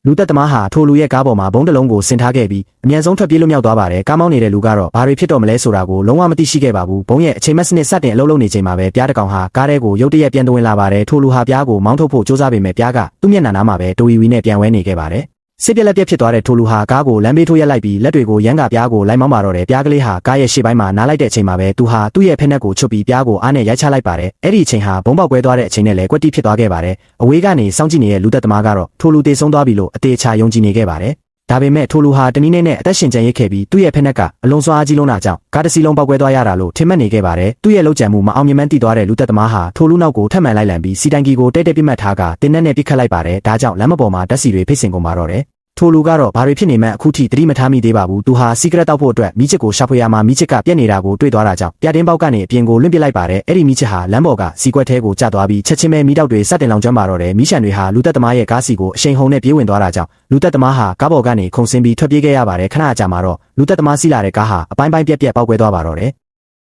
လူသက်သမားဟာထိုလူရဲ့ကားပေါ်မှာဘုံတလုံးကိုဆင်ထားခဲ့ပြီးအမြန်ဆုံးထွက်ပြေးလွတ်မြောက်သွားပါတယ်ကားမောင်းနေတဲ့လူကတော့ဘာတွေဖြစ်တော့မလဲဆိုတာကိုလုံးဝမသိရှိခဲ့ပါဘူးဘုံရဲ့အချိန်မစနစ်စတင်အလုပ်လုပ်နေချိန်မှာပဲပြားတစ်ကောင်ဟာကားထဲကိုရုတ်တရက်ပြန်သွင်းလာပါတယ်ထိုလူဟာပြားကိုမောင်းထုတ်ဖို့ကြိုးစားပေမဲ့ပြားကသူ့မျက်နှာနားမှာပဲတူဝီဝီနဲ့ပြန်ဝဲနေခဲ့ပါတယ်စစ်ပြက်လက်ပြက်ဖြစ်သွားတဲ့ထိုလူဟာကားကိုလမ်းဘေးထိုးရက်လိုက်ပြီးလက်တွေကိုရမ်းကပြားကိုလိုက်မောင်းပါတော့တယ်ပြားကလေးဟာကားရဲ့ရှေ့ပိုင်းမှာနားလိုက်တဲ့အချိန်မှာပဲသူဟာသူ့ရဲ့ဖက်နှက်ကိုချွတ်ပြီးပြားကိုအားနဲ့ရိုက်ချလိုက်ပါတယ်အဲ့ဒီအချိန်ဟာဘုံပေါက်ကွဲသွားတဲ့အချိန်နဲ့လည်းကွက်တိဖြစ်သွားခဲ့ပါတယ်အဝေးကနေစောင့်ကြည့်နေတဲ့လူသက်သမားကတော့ထိုလူတေဆုံးသွားပြီလို့အသေးချာယုံကြည်နေခဲ့ပါတယ်ဒါပေမဲ့ထိုလူဟာတနည်းနဲ့အသက်ရှင်ကျန်ရစ်ခဲ့ပြီးသူ့ရဲ့ဖက်နှက်ကအလွန်စွာအားကြီးလုံးတာကြောင့်ကားတစ်စီးလုံးပေါက်ကွဲသွားရတာလို့ထင်မှတ်နေခဲ့ပါတယ်သူ့ရဲ့လှုပ်ကြံမှုမအောင်မြင်မှန်းသိသွားတဲ့လူသက်သမားဟာထိုလူနောက်ကိုထပ်မံလိုက်လံပြီးစီတိုင်ကီကိုတဲတဲပြစ်မှတ်ထားကတင်းနဲ့ပစ်ခတ်လိုက်ပါတယ်ဒါကြောင့်လမ်းမပေါ်မှာဓာတ်ဆီတွေဖိတ်စင်ကုန်ပါတော့တယ်ထိုလူကတော့ဘာတွေဖြစ်နေမှန်းအခုထိသတိမထားမိသေးပါဘူးသူဟာစီကရက်တောက်ဖို့အတွက်မိချစ်ကိုရှာဖွေရမှာမိချစ်ကပြက်နေတာကိုတွေ့သွားတာကြောင့်ပြတင်းပေါက်ကနေအပြင်ကိုလွင့်ပစ်လိုက်ပါတယ်အဲ့ဒီမိချစ်ဟာလမ်းပေါ်ကစီကွက်ထဲကိုကျသွားပြီးချက်ချင်းပဲမိတောက်တွေစတင်လောင်ကျွမ်းပါတော့တယ်မိရှန်တွေဟာလူသက်သမားရဲ့ကားစီကိုအရှိန်ဟုန်နဲ့ပြေးဝင်သွားတာကြောင့်လူသက်သမားဟာကားပေါ်ကနေခုန်ဆင်းပြီးထွက်ပြေးခဲ့ရပါတယ်ခဏအကြာမှာတော့လူသက်သမားစီးလာတဲ့ကားဟာအပိုင်းပိုင်းပြက်ပေါက်ကွဲသွားပါတော့တယ်